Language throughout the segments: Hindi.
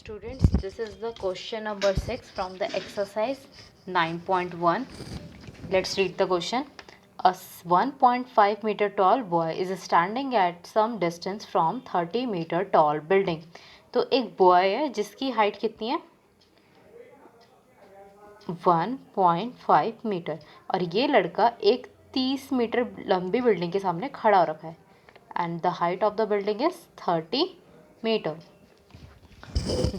students, this is the question number 6 from the exercise 9.1. Let's read the question. A 1.5 meter tall boy is standing at some distance from 30 meter tall building. तो एक बॉय है जिसकी हाइट कितनी है 1.5 मीटर और ये लड़का एक 30 मीटर लंबी बिल्डिंग के सामने खड़ा हो रखा है and the height of the building is 30 metre.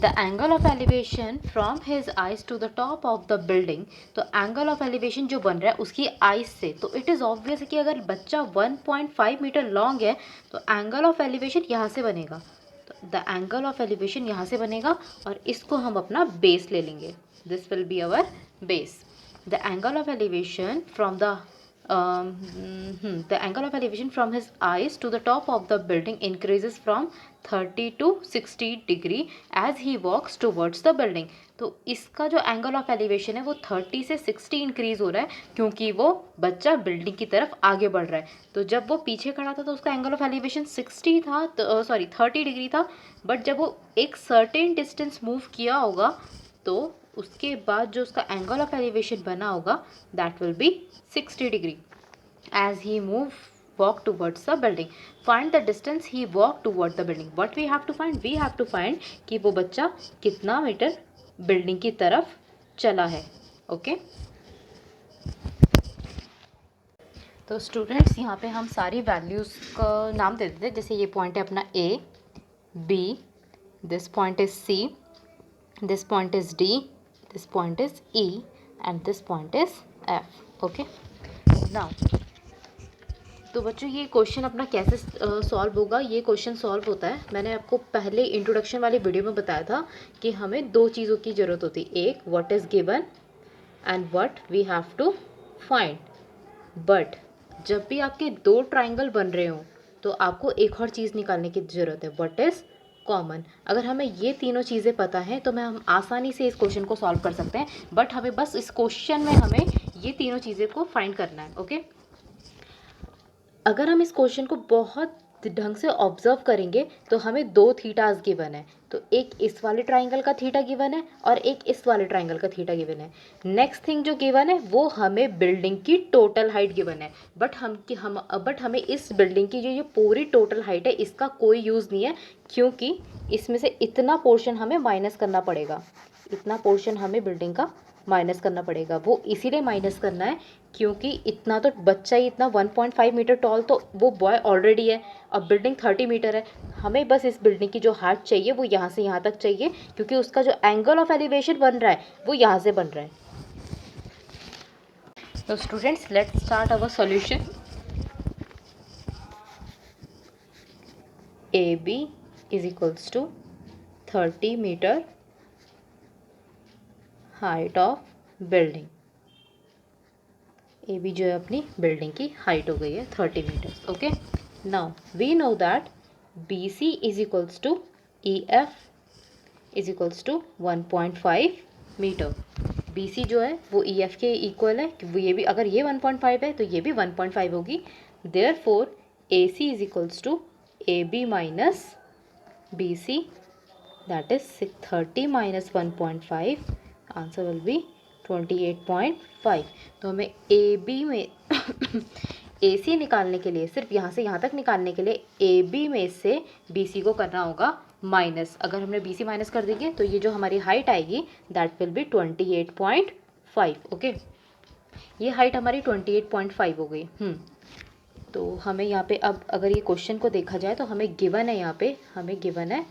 The angle of elevation from his eyes to the top of the building. तो angle of elevation जो बन रहा है उसकी eyes से, तो it is obvious है कि अगर बच्चा 1.5 मीटर लॉन्ग है तो angle of elevation यहाँ से बनेगा. तो the angle of elevation यहाँ से बनेगा और इसको हम अपना base ले लेंगे. This will be our base. The angle of elevation from the angle of elevation from his eyes to the top of the building increases from 30 to 60 degree as he walks towards the building. तो इसका जो एंगल ऑफ एलिवेशन है वो 30 से 60 इंक्रीज हो रहा है क्योंकि वो बच्चा बिल्डिंग की तरफ आगे बढ़ रहा है. तो जब वो पीछे खड़ा था तो उसका एंगल ऑफ एलिवेशन 60 था, तो 30 डिग्री था. बट जब वो एक सर्टेन डिस्टेंस मूव किया होगा तो उसके बाद जो उसका एंगल ऑफ एलिवेशन बना होगा that will be 60 degree as he walk towards the building. Find the distance he walked towards the building. What we have to find? We have to find कि वो बच्चा कितना मीटर बिल्डिंग की तरफ चला है. ओके तो स्टूडेंट्स यहाँ पे हम सारी वैल्यूज़ का नाम दे देते हैं. जैसे ये पॉइंट है अपना A, B, this point is C, this point is D, this point is E and this point is F. Okay now तो बच्चों ये क्वेश्चन अपना कैसे सॉल्व होगा. ये क्वेश्चन सॉल्व होता है, मैंने आपको पहले इंट्रोडक्शन वाली वीडियो में बताया था कि हमें दो चीज़ों की ज़रूरत होती है. एक what is given and what we have to find. But जब भी आपके दो ट्राइंगल बन रहे हो तो आपको एक और चीज़ निकालने की ज़रूरत है, व्हाट इज़ कॉमन. अगर हमें ये तीनों चीज़ें पता हैं तो हम आसानी से इस क्वेश्चन को सॉल्व कर सकते हैं. बट हमें बस इस क्वेश्चन में हमें ये तीनों चीज़ें को फाइंड करना है. ओके अगर हम इस क्वेश्चन को बहुत ढंग से ऑब्जर्व करेंगे तो हमें दो थीटाज गिवन है. तो एक इस वाले ट्राइंगल का थीटा गिवन है और एक इस वाले ट्राइंगल का थीटा गिवन है. नेक्स्ट थिंग जो गिवन है वो हमें बिल्डिंग की टोटल हाइट गिवन है. बट हमें इस बिल्डिंग की जो ये पूरी टोटल हाइट है इसका कोई यूज़ नहीं है क्योंकि इसमें से इतना पोर्शन हमें माइनस करना पड़ेगा. इतना पोर्शन हमें बिल्डिंग का माइनस करना पड़ेगा. वो इसीलिए माइनस करना है क्योंकि इतना तो बच्चा ही इतना 1.5 मीटर टॉल तो वो बॉय ऑलरेडी है. अब बिल्डिंग 30 मीटर है, हमें बस इस बिल्डिंग की जो हाइट चाहिए वो यहाँ से यहाँ तक चाहिए क्योंकि उसका जो एंगल ऑफ एलिवेशन बन रहा है वो यहाँ से बन रहा है. तो students let's start our solution. AB is equals to 30 metre height of building. A B जो है अपनी बिल्डिंग की हाइट हो गई है 30 metres. Okay now we know that B C is equals to E F is equals to 1.5 metre. B C जो है वो ई एफ के इक्वल है. ये भी अगर ये 1.5 है तो ये भी 1.5 होगी. Therefore A C is equals to A B minus B C that is 30 minus 1.5. Answer will be 28.5. तो हमें ए बी में ए सी निकालने के लिए सिर्फ यहाँ से यहाँ तक निकालने के लिए ए बी में से बी सी को करना होगा माइनस. अगर हमने बी सी माइनस कर देंगे तो ये जो हमारी हाइट आएगी दैट विल बी 28.5. ओके ये हाइट हमारी 28.5 हो गई. तो हमें यहाँ पे अब अगर ये क्वेश्चन को देखा जाए तो हमें गिवन है, यहाँ पे हमें गिवन है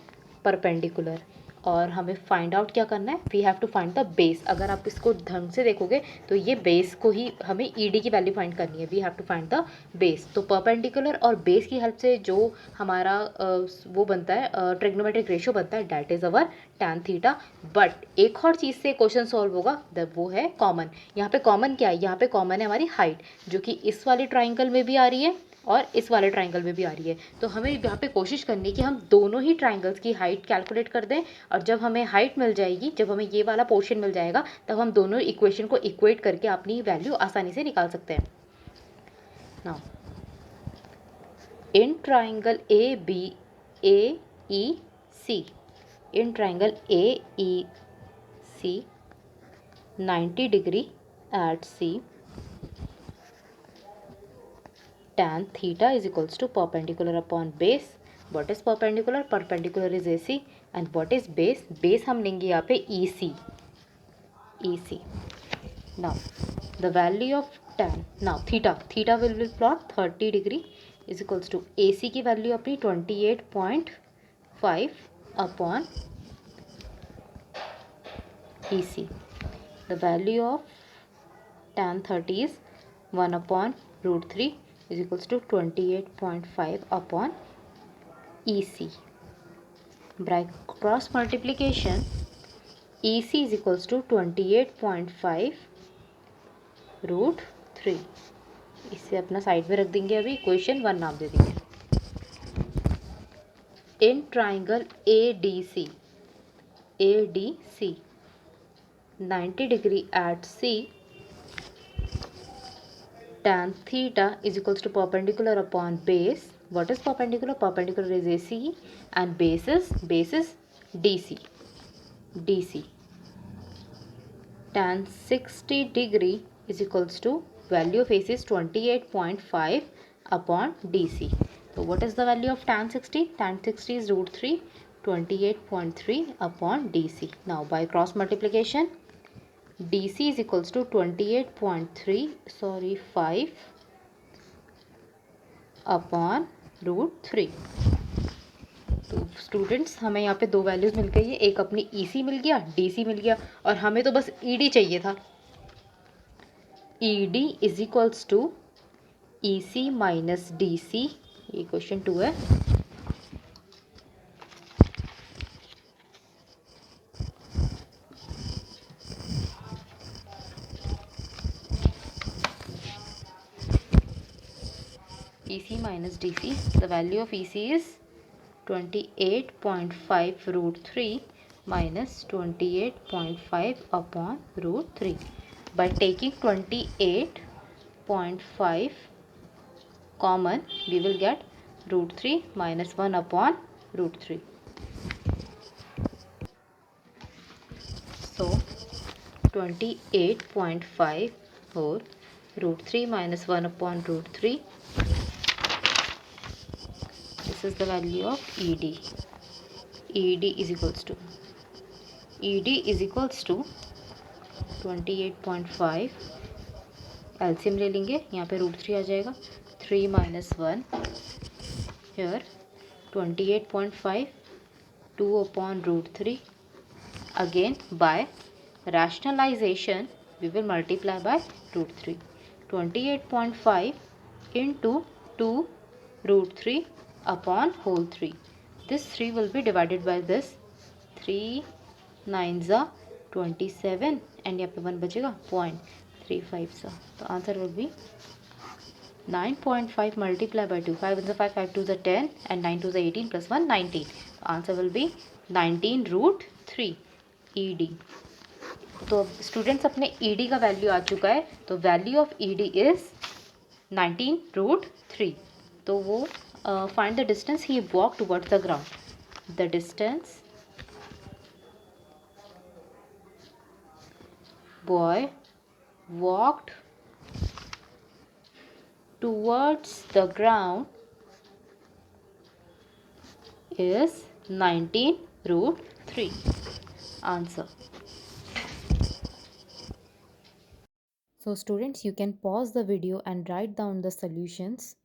परपेंडिकुलर और हमें फाइंड आउट क्या करना है. We have to find the base. अगर आप इसको ढंग से देखोगे तो ये बेस को ही हमें ई डी की वैल्यू फाइंड करनी है. We have to find the base. तो परपेंडिकुलर और बेस की हेल्प से जो हमारा वो बनता है ट्रिग्नोमेट्रिक रेशियो बनता है that is our tan theta. But एक और चीज़ से क्वेश्चन सॉल्व होगा वो है कॉमन. यहाँ पे कॉमन क्या है, यहाँ पे कॉमन है हमारी हाइट जो कि इस वाले ट्राइंगल में भी आ रही है और इस वाले ट्राइंगल में भी आ रही है. तो हमें यहाँ पे कोशिश करनी है कि हम दोनों ही ट्राइंगल्स की हाइट कैलकुलेट कर दें और जब हमें हाइट मिल जाएगी, जब हमें ये वाला पोर्शन मिल जाएगा तब हम दोनों इक्वेशन को इक्वेट करके अपनी वैल्यू आसानी से निकाल सकते हैं. Now in triangle A B A E C in triangle AEC 90 degree at C, tan theta is equals to perpendicular upon base. What is perpendicular? Perpendicular is AC. And what is base? Base हम लेंगे यहाँ पे EC. Now the value of tan, now theta will plot 30 degree is equals to AC की वैल्यू अपनी 28.5 upon EC. The value of tan 30 is 1 upon root 3 is equals to 28.5 upon EC. By cross multiplication, EC is equals to 28.5 root 3. इसे अपना साइड में रख देंगे. अभी इक्वेशन 1 नाम दे देंगे. In triangle ADC 90 degree at C, tan theta is equals to perpendicular upon base. What is perpendicular? Perpendicular is AC and base is DC. Tan 60 degree is equals to value of AC is 28.5 upon DC. So what is the value of tan 60? Tan 60 is root 3, 28.3 upon DC. Now by cross multiplication, DC is equals to 5 upon root 3. तो स्टूडेंट्स हमें यहाँ पे दो वैल्यूज़ मिल गई है. एक अपनी EC मिल गया, DC मिल गया और हमें तो बस ED चाहिए था. ED is equals to EC minus DC. ये क्वेश्चन 2 है. EC minus DC, the value of EC is 28.5 root 3 minus 28.5 upon root 3. By taking 28.5 common, we will get root 3 minus 1 upon root 3. So 28.5 or root 3 minus 1 upon root 3. This is the value of ED. ED is equals to 28.5. LCM ले लेंगे. यहाँ पे रूट 3 आ जाएगा. 3 minus 1 here 28.5 2 upon root 3. Again by rationalization we will multiply by root 3. 28.5 into 2 root 3 upon whole 3. This 3 will be divided by this. 3 9s are 27 and यहाँ पे 1 बचेगा 0.35 सा. तो answer will be 9.5 multiplied by 2. 5 1 5, 5 2 10 and 9 2 18 plus 1 19. तो answer will be 19 root 3 ED. तो स्टूडेंट्स अपने ED का वैल्यू आ चुका है. तो value of ED is 19 root 3. तो वो find the distance he walked towards the ground. The distance boy walked towards the ground is 19 root 3. Answer. So students, you can pause the video and write down the solutions.